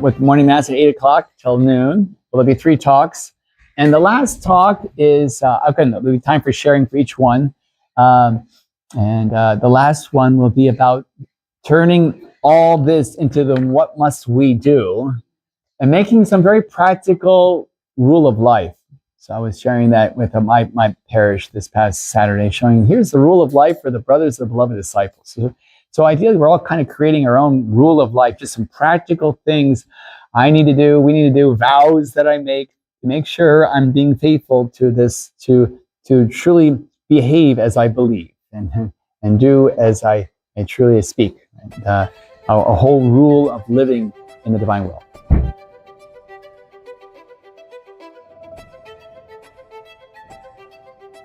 with morning mass at 8 o'clock till noon. Well, there'll be 3 talks. And the last talk is, there'll be time for sharing for each one. The last one will be about turning all this into the what must we do and making some very practical rule of life. So I was sharing that with my parish this past Saturday, showing here's the rule of life for the brothers of the beloved disciples. So ideally, we're all kind of creating our own rule of life, just some practical things I need to do, we need to do, vows that I make to make sure I'm being faithful to this, to truly behave as I believe and do as I truly speak. And, a whole rule of living in the divine will.